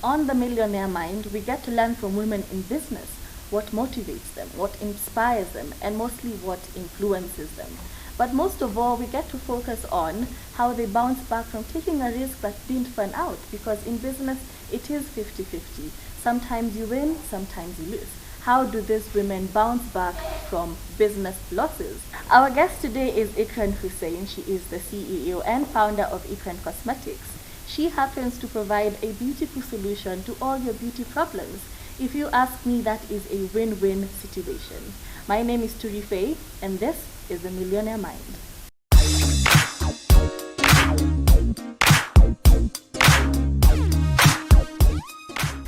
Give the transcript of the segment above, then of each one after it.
On the Millionaire Mind, we get to learn from women in business what motivates them, what inspires them, and mostly what influences them. But most of all, we get to focus on how they bounce back from taking a risk that didn't pan out, because in business, it is 50-50. Sometimes you win, sometimes you lose. How do these women bounce back from business losses? Our guest today is Ikran Hussein. She is the CEO and founder of Ikran Cosmetics. She happens to provide a beautiful solution to all your beauty problems. If you ask me, that is a win-win situation. My name is Turi Faye, and this is the Millionaire Mind.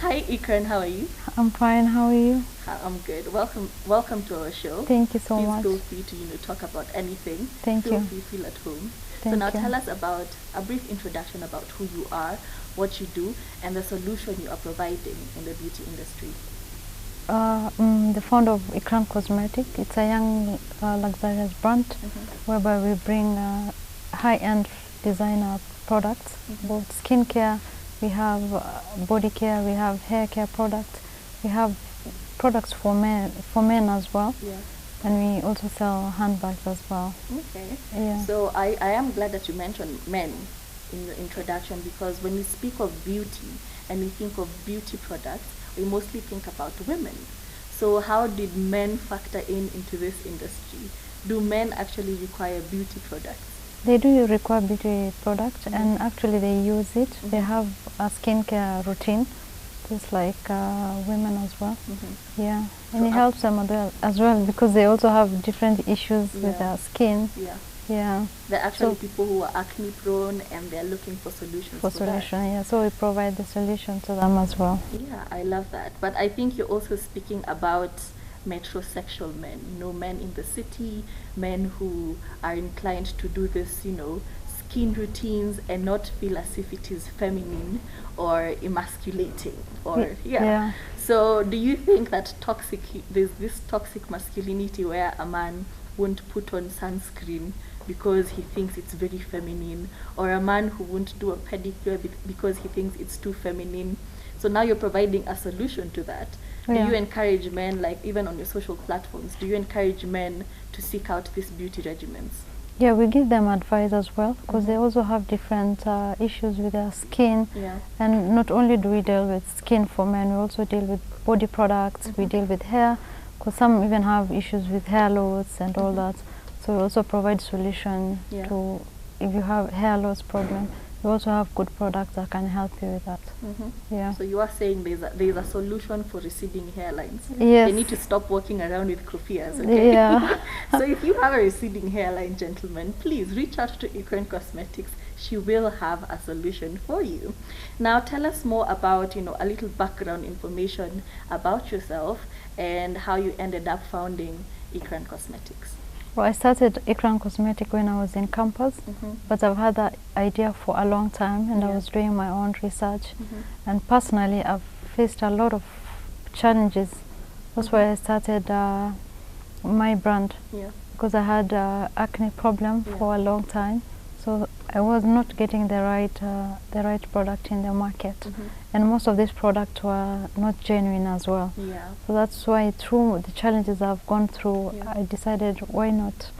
Hi Ikran, how are you? I'm fine, how are you? I'm good. Welcome to our show. Thank you so much. Please feel free to talk about anything. Thank you. Feel at home. Thank so now you. tell us about a brief introduction about who you are, what you do, and the solution you are providing in the beauty industry. The founder of Ikran Cosmetic. It's a young luxurious brand whereby we bring high-end designer products, both skincare, we have body care, we have hair care products, we have products for men as well. Yeah. And we also sell handbags as well. Okay. Yeah. So I am glad that you mentioned men in the introduction, because when we speak of beauty and we think of beauty products, we mostly think about women. So how did men factor into this industry? Do men actually require beauty products? They do require beauty products, and actually they use it. They have a skincare routine, just like women as well. Yeah, and So it helps them as well because they also have different issues with their skin. Yeah. Yeah. They're actually people who are acne prone and they're looking for solutions for solution, that. yeah. So we provide the solution to them as well. Yeah, I love that. But I think you're also speaking about metrosexual men, men in the city, men who are inclined to do this, skin routines and not feel as if it is feminine or emasculating or Yeah. So do you think that there's this toxic masculinity where a man won't put on sunscreen because he thinks it's very feminine, or a man who won't do a pedicure because he thinks it's too feminine? So now you're providing a solution to that. Do you encourage men, like even on your social platforms, do you encourage men to seek out these beauty regimens? Yeah, we give them advice as well, because they also have different issues with their skin. Yeah. And not only do we deal with skin for men, we also deal with body products, we deal with hair, because some even have issues with hair loss and all that. So we also provide solution to, if you have hair loss problem, we also have good products that can help you with that. Yeah. So you are saying there's a solution for receding hairlines. Yes. They need to stop walking around with kufias, okay? Yeah. So if you have a receding hairline, gentlemen, please reach out to Ikran Cosmetics. She will have a solution for you. Now tell us more about, a little background information about yourself and how you ended up founding Ikran Cosmetics. Well, I started Ikran Cosmetic when I was in campus, but I've had that idea for a long time, and I was doing my own research. And personally, I've faced a lot of challenges. That's why I started my brand, because I had acne problem for a long time. So I was not getting the right product in the market, and most of these products were not genuine as well. Yeah. So that's why, through the challenges I've gone through, I decided, why not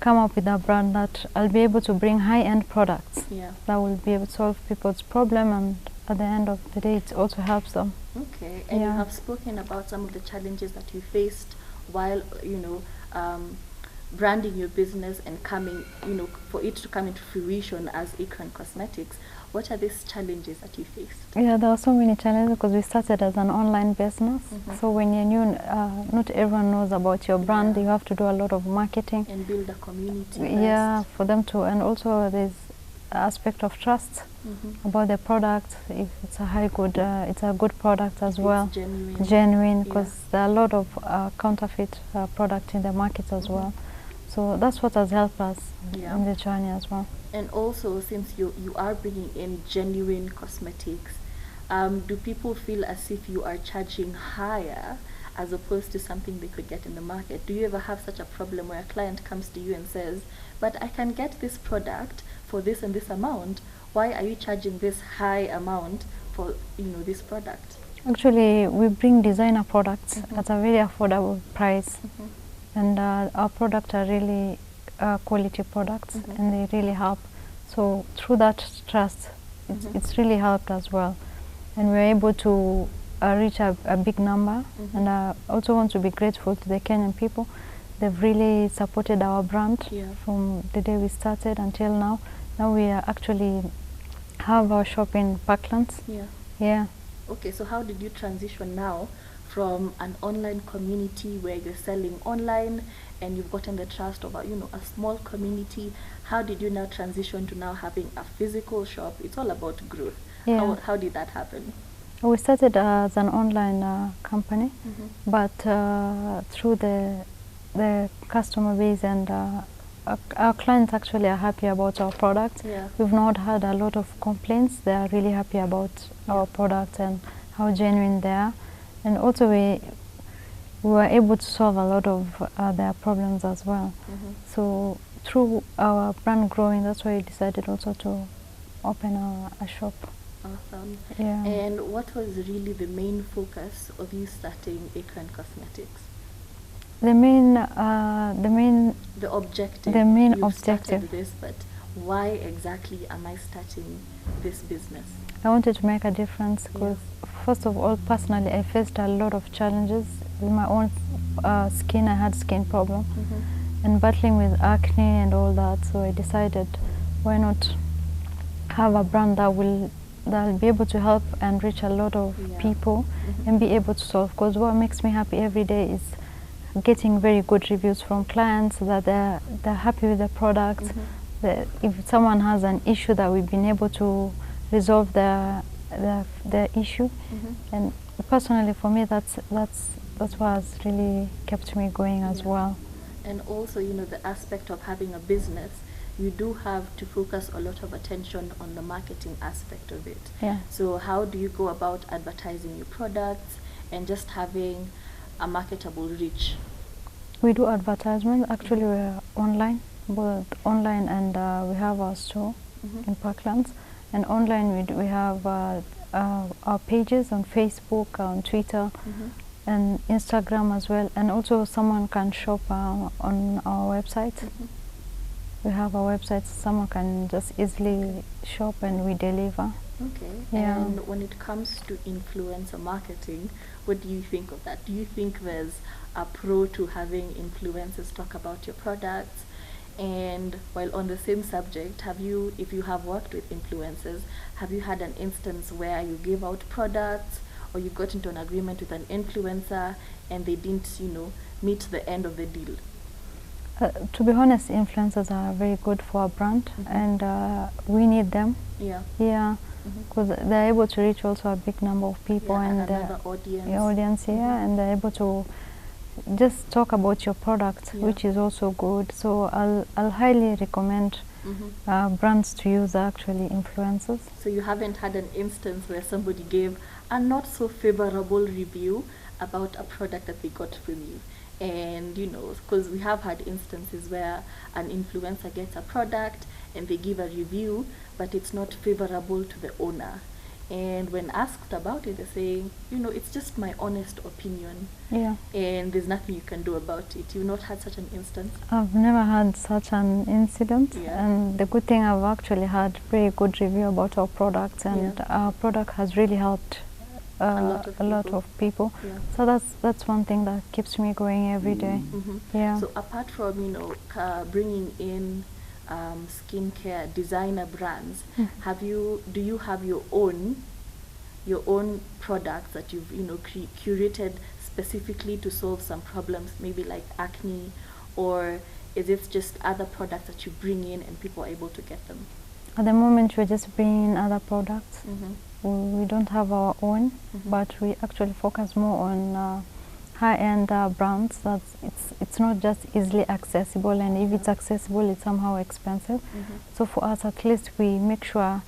come up with a brand that I'll be able to bring high-end products that will be able to solve people's problem, and at the end of the day, it also helps them. Okay, and you have spoken about some of the challenges that you faced while, branding your business and coming, for it to come into fruition as Ikran Cosmetics. What are these challenges that you faced? Yeah, there are so many challenges because we started as an online business. So when you're new, not everyone knows about your brand. You have to do a lot of marketing and build a community. Yeah, for them to, and also there's aspect of trust about the product. If it's it's a good product as well. Genuine, because there are a lot of counterfeit products in the market as well. So that's what has helped us in the journey as well. And also, since you are bringing in genuine cosmetics, do people feel as if you are charging higher as opposed to something they could get in the market? Do you ever have such a problem where a client comes to you and says, but I can get this product for this and this amount, why are you charging this high amount for this product? Actually, we bring designer products at a very affordable price, and our products are really quality products, and they really help. So through that trust, it's really helped as well, and we're able to reach a big number. And I also want to be grateful to the Kenyan people. They've really supported our brand from the day we started until now. Now we are actually have our shop in Parklands. Yeah. Okay, so how did you transition now from an online community where you're selling online and you've gotten the trust of a small community? How did you now transition to now having a physical shop? It's all about growth. How did that happen? We started as an online company, but through the customer base and our clients actually are happy about our products. We've not had a lot of complaints. They are really happy about our products and how genuine they are. And also we were able to solve a lot of their problems as well. So through our brand growing, that's why we decided also to open a shop. Awesome. Yeah. And what was really the main focus of you starting Ikran Cosmetics? The main objective. Started this, but why exactly am I starting this business? I wanted to make a difference because, first of all, personally, I faced a lot of challenges with my own skin. I had skin problem and battling with acne and all that. So I decided, why not have a brand that will be able to help and reach a lot of people and be able to solve. Because what makes me happy every day is getting very good reviews from clients that they're happy with the products. If someone has an issue, that we've been able to resolve their issue. And personally, for me, that's what has really kept me going as well. And also, the aspect of having a business, you do have to focus a lot of attention on the marketing aspect of it. So how do you go about advertising your products and just having a marketable reach? We do advertisement. Actually, we're online, both online and we have our store in Parklands. And online, we have our pages on Facebook, on Twitter, and Instagram as well. And also, someone can shop on our website. We have a website, so someone can just easily shop and we deliver. Okay. And when it comes to influencer marketing, what do you think of that? Do you think there's a pro to having influencers talk about your products? And while on the same subject, if you have worked with influencers, have you had an instance where you gave out products or you got into an agreement with an influencer and they didn't, meet the end of the deal? To be honest, influencers are very good for our brand, and we need them. Because they're able to reach also a big number of people and another audience. And they're able to just talk about your product, which is also good. So I'll highly recommend brands to use actually influencers. So you haven't had an instance where somebody gave a not so favorable review about a product that they got from you? And because we have had instances where an influencer gets a product and they give a review, but it's not favorable to the owner. And when asked about it, they say, it's just my honest opinion. And there's nothing you can do about it. You've not had such an instance? I've never had such an incident. And the good thing, I've actually had very good review about our products, and our product has really helped a lot of people. So that's one thing that keeps me going every day. So apart from bringing in skincare designer brands, do you have your own products that you've curated specifically to solve some problems, maybe like acne, or is it just other products that you bring in and people are able to get them? At the moment, we're just bringing in other products. We don't have our own, but we actually focus more on high-end brands. It's not just easily accessible, and if it's accessible, it's somehow expensive. So for us, at least we make sure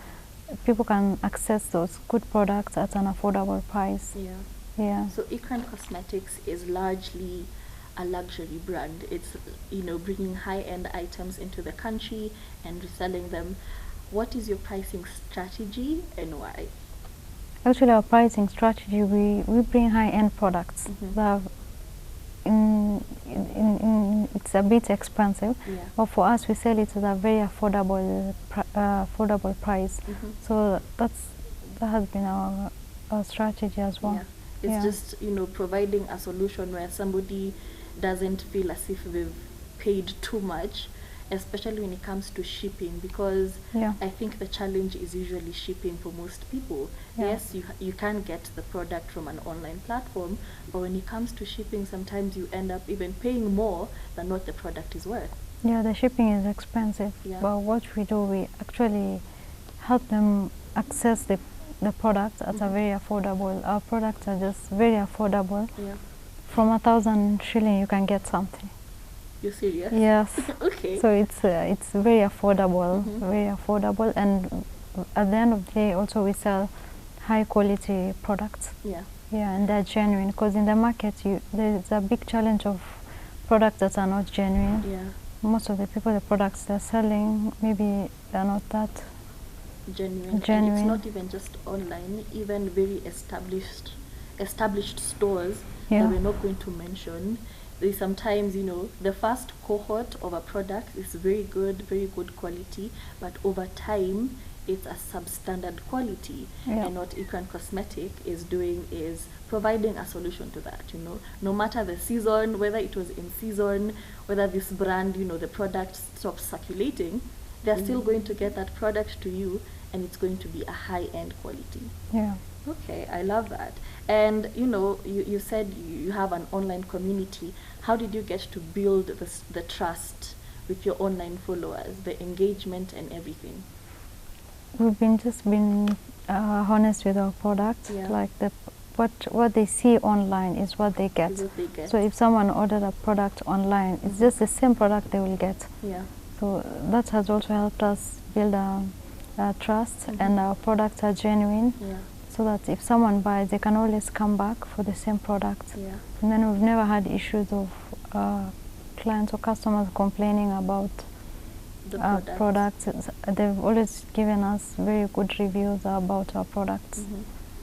people can access those good products at an affordable price. So Ikran Cosmetics is largely a luxury brand. It's bringing high-end items into the country and reselling them. What is your pricing strategy and why? Actually, our pricing strategy, we bring high-end products that it's a bit expensive, but for us we sell it at a very affordable price. So that has been our strategy as well. It's just, you know, providing a solution where somebody doesn't feel as if they've paid too much, especially when it comes to shipping, because I think the challenge is usually shipping for most people. Yes, you can get the product from an online platform, but when it comes to shipping, sometimes you end up even paying more than what the product is worth. Yeah, the shipping is expensive, but what we do, we actually help them access the products at a very affordable. Our products are just very affordable. From 1,000 shilling you can get something. You're serious? Yes. Okay. So it's very affordable, and at the end of the day, also we sell high quality products. And they're genuine, because in the market there's a big challenge of products that are not genuine. Most of the products they're selling, maybe they're not that genuine. And it's not even just online, even very established stores that we're not going to mention. They sometimes, you know, the first cohort of a product is very good quality, but over time it's a substandard quality. And what Ikran Cosmetic is doing is providing a solution to that, you know. No matter the season, whether it was in season, whether this brand, you know, the product stops circulating, they're still going to get that product to you, and it's going to be a high-end quality. Okay, I love that. And you know, you said you have an online community. How did you get to build the trust with your online followers, the engagement and everything? We've just been honest with our product. Like what they see online is what they get. So if someone ordered a product online, it's just the same product they will get. So that has also helped us build trust, and our products are genuine. So that if someone buys, they can always come back for the same product. And then we've never had issues of clients or customers complaining about the products. They've always given us very good reviews about our products.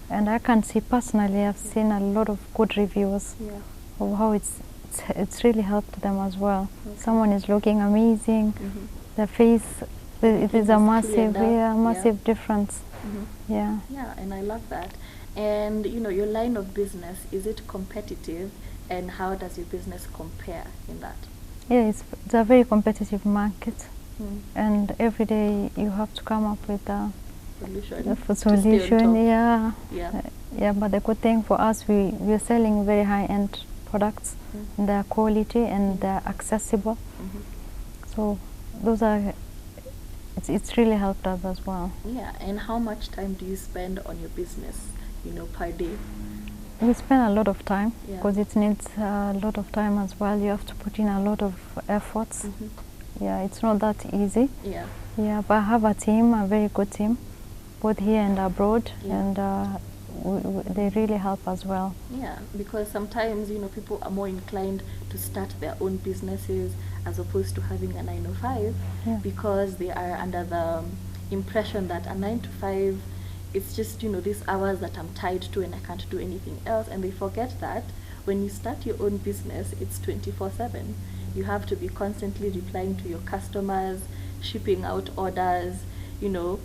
And I can see personally, I've seen a lot of good reviews of how it's really helped them as well. Someone is looking amazing, the face, it is a massive difference. And I love that. And you know, your line of business, is it competitive, and how does your business compare in that? It's a very competitive market, and every day you have to come up with a solution. But the good thing for us, we're selling very high-end products. They're quality and they're accessible. So those are, it's really helped us as well. And how much time do you spend on your business, you know, per day? We spend a lot of time, because it needs a lot of time as well. You have to put in a lot of efforts. It's not that easy. But I have a team, a very good team, both here and abroad, and they really help as well. Because sometimes, you know, people are more inclined to start their own businesses as opposed to having a 9 to 5, because they are under the impression that a 9 to 5, it's just, you know, these hours that I'm tied to and I can't do anything else. And they forget that when you start your own business, it's 24/7. You have to be constantly replying to your customers, shipping out orders, you know,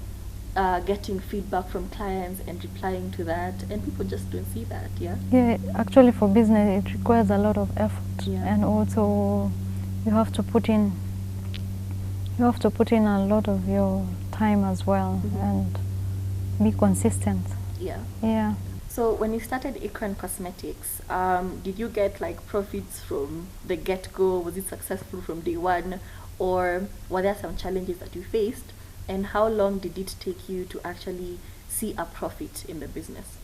getting feedback from clients and replying to that, and people just don't see that. Actually for business it requires a lot of effort, and also you have to put in a lot of your time as well, and be consistent. So when you started Ikran Cosmetics, did you get like profits from the get-go? Was it successful from day one, or were there some challenges that you faced? And how long did it take you to actually see a profit in the business?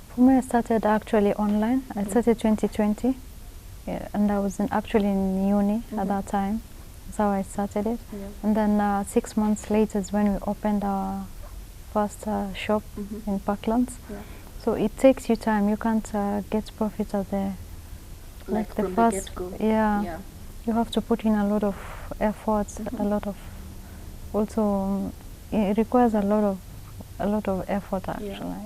For me, I started actually online. I started 2020, and I was actually in uni at that time. That's how I started it. And then 6 months later is when we opened our first shop in Parklands. So it takes you time. You can't get profit at the first. You have to put in a lot of efforts, a lot of. Also, it requires a lot of effort actually.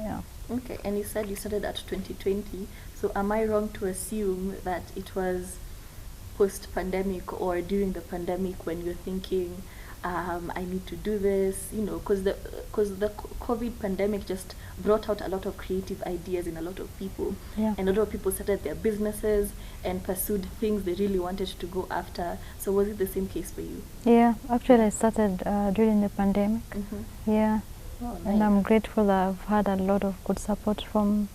Okay, and you said you started at 2020. So am I wrong to assume that it was post-pandemic or during the pandemic when you're thinking, I need to do this, you know, because the COVID pandemic just brought out a lot of creative ideas in a lot of people, Yeah. and a lot of people started their businesses and pursued things they really wanted to go after. So was it the same case for you? Yeah, actually I started during the pandemic. Yeah. Oh, And nice. I'm grateful that I've had a lot of good support from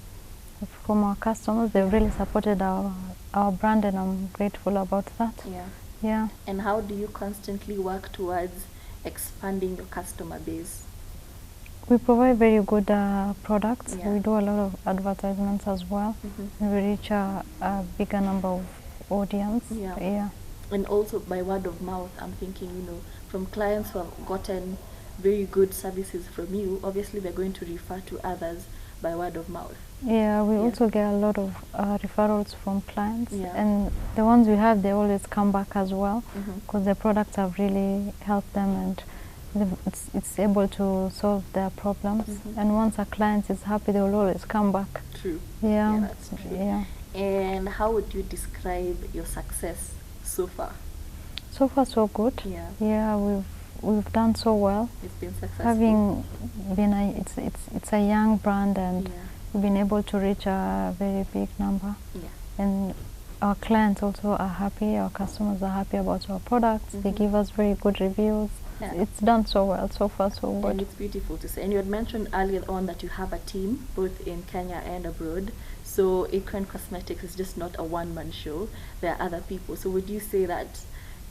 our customers. They've really supported our brand, and I'm grateful about that. Yeah. Yeah. And how do you constantly work towards expanding your customer base? We provide very good products. Yeah. We do a lot of advertisements as well. And we reach a bigger number of audience. Yeah. Yeah. And also by word of mouth, I'm thinking, you know, from clients who have gotten very good services from you, obviously they're going to refer to others by word of mouth. Yeah, we Yeah. also get a lot of referrals from clients, Yeah. and the ones we have, they always come back as well, Mhm. because the products have really helped them, and it's able to solve their problems. And once a client is happy, they will always come back. True. Yeah, That's true. yeah. And how would you describe your success so far? So far, so good. Yeah. Yeah, we've done so well. It's been successful. Having been it's a young brand, and Yeah. we've been able to reach a very big number. Yeah. And our clients also are happy, our customers are happy about our products. They give us very good reviews. Yeah. It's done so well, so far so And good. it's beautiful to see. And you had mentioned earlier on that you have a team both in Kenya and abroad. So Ikran Cosmetics is just not a one-man show. There are other people. So would you say that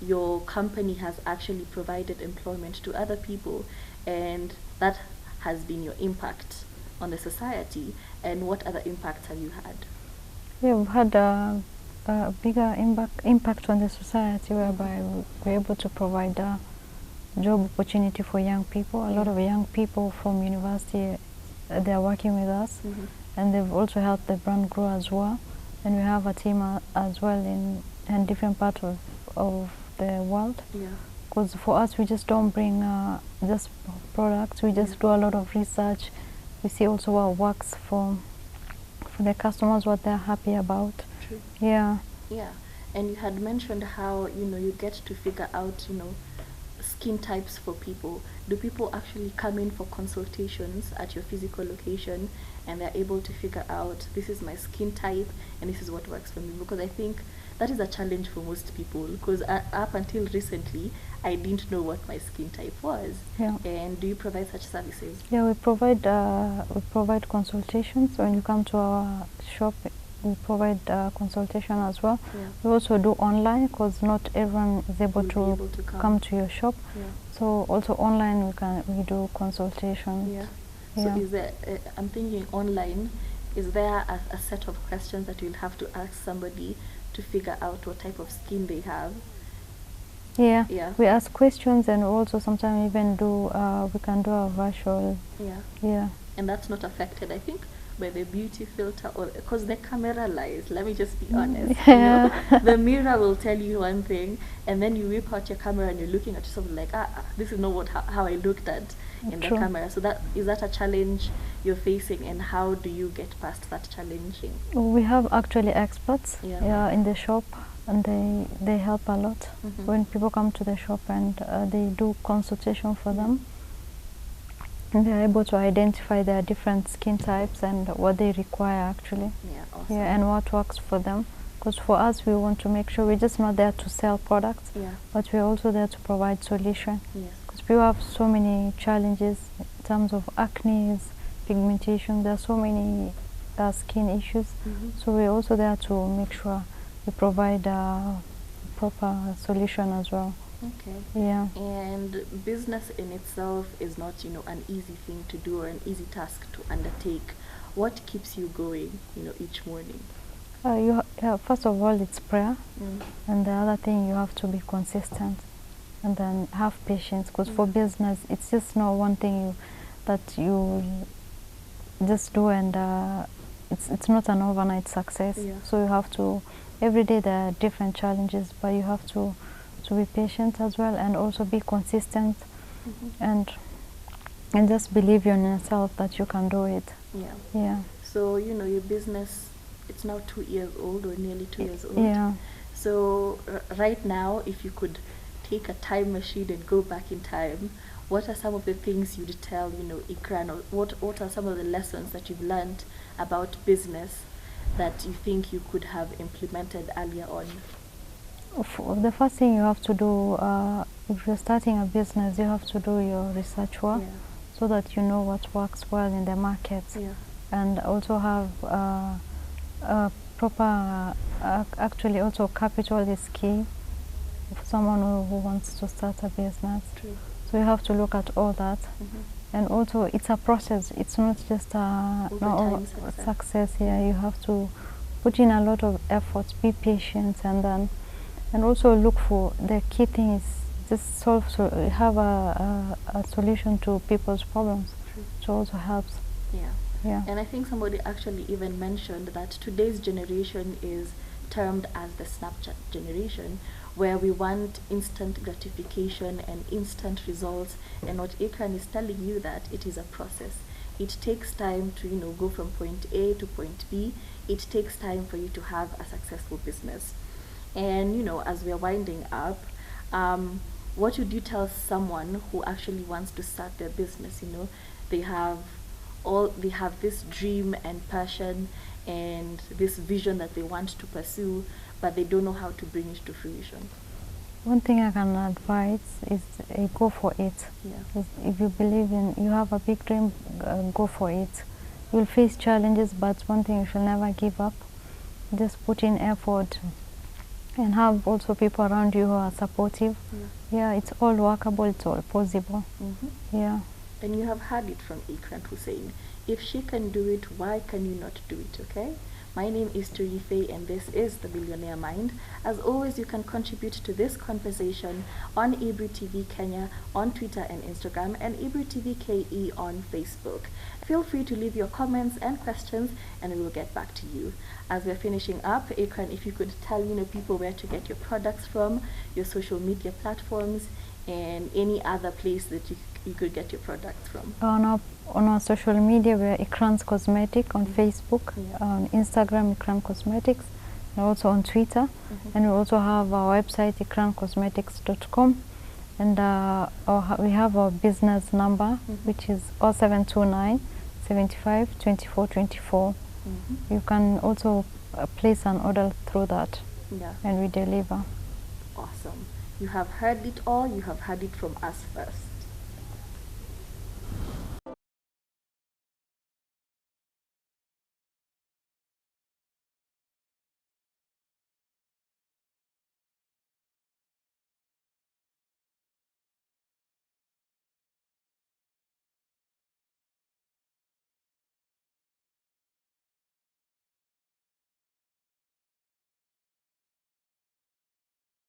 your company has actually provided employment to other people, and that has been your impact on the society? And what other impacts have you had? Yeah, we've had a bigger impact on the society, whereby we're able to provide job opportunity for young people. A lot of young people from university, they are working with us, and they've also helped the brand grow as well. And we have a team as well in different parts of the world. Yeah. Because for us, we just don't bring just products. We just do a lot of research. We see also what works for the customers, what they're happy about. True. Yeah. Yeah. And you had mentioned how, you know, you get to figure out, you know, skin types for people. Do people actually come in for consultations at your physical location, and they're able to figure out, this is my skin type and this is what works for me? Because I think that is a challenge for most people, because up until recently I didn't know what my skin type was. Yeah. And do you provide such services? Yeah, we provide consultations. When you come to our shop, we provide consultation as well. Yeah. We also do online, because not everyone is able Will be to able to come to your shop. Yeah. So also online we do consultations. Yeah. Yeah. So is there, I'm thinking online, is there a set of questions that you'll have to ask somebody to figure out what type of skin they have? Yeah. Yeah. We ask questions, and also sometimes even do we can do a virtual. Yeah. Yeah. And that's not affected, I think, by the beauty filter, or because the camera lies. Let me just be honest. Yeah. You know? The mirror will tell you one thing, and then you whip out your camera and you're looking at yourself like, this is not how I looked at in the True. camera. So is that a challenge you're facing, and how do you get past that challenge? We have actually experts Yeah. in the shop, and they help a lot when people come to the shop, and they do consultation for them. And they're able to identify their different skin types and what they require actually. Yeah, awesome. Yeah, and what works for them. Because for us, we want to make sure we're just not there to sell products, Yeah. but we're also there to provide solution. Yes. Because people have so many challenges in terms of acne, pigmentation. There are so many skin issues. So we're also there to make sure we provide a proper solution as well. Okay. Yeah. And business in itself is not, you know, an easy thing to do or an easy task to undertake. What keeps you going, you know, each morning? First of all, it's prayer, and the other thing, you have to be consistent, and then have patience. Because for business, it's just not one thing that you just do, and it's not an overnight success. Yeah. So you have to, every day there are different challenges, but you have to be patient as well, and also be consistent, and and just believe in yourself that you can do it. Yeah. Yeah. So, you know, your business, it's now 2 years old, or nearly 2 years old. Yeah. So right now, if you could take a time machine and go back in time, what are some of the things you'd tell, you know, Ikran, or what are some of the lessons that you've learned about business that you think you could have implemented earlier on? The first thing you have to do, if you're starting a business, you have to do your research work, Yeah. so that you know what works well in the market, Yeah. and also have proper, actually also capital is key for someone who wants to start a business. True. So you have to look at all that. And also it's a process, it's not just Overtime success here. You have to put in a lot of effort, be patient, and also look for, the key thing is just have a solution to people's problems. True. Which also helps. Yeah. Yeah. And I think somebody actually even mentioned that today's generation is termed as the Snapchat generation, where we want instant gratification and instant results. And what Ikran is telling you, that it is a process. It takes time to, you know, go from point A to point B. It takes time for you to have a successful business. And, you know, as we are winding up, what would you tell someone who actually wants to start their business? You know, they have this dream and passion and this vision that they want to pursue, but they don't know how to bring it to fruition. One thing I can advise is go for it. Yeah. If you believe you have a big dream, go for it. You'll face challenges, but one thing, you should never give up. Just put in effort, and have also people around you who are supportive. Yeah, it's all workable, it's all possible. Yeah. And you have heard it from Ikran Hussein. If she can do it, why can you not do it, okay? My name is Turife, and this is The Billionaire Mind. As always, you can contribute to this conversation on Ibri TV Kenya on Twitter and Instagram, and Ibri TV KE on Facebook. Feel free to leave your comments and questions, and we will get back to you. As we're finishing up, Ikran, if you could tell, you know, people where to get your products from, your social media platforms, and any other place that you could get your products from. On our social media, we're Ikran's Cosmetic on Facebook, on Instagram, Ikran Cosmetics, and also on Twitter. And we also have our website, ikrancosmetics.com. And we have our business number, which is 0729 75 24 24. You can also place an order through that, and we deliver. Awesome. You have heard it all. You have heard it from us first.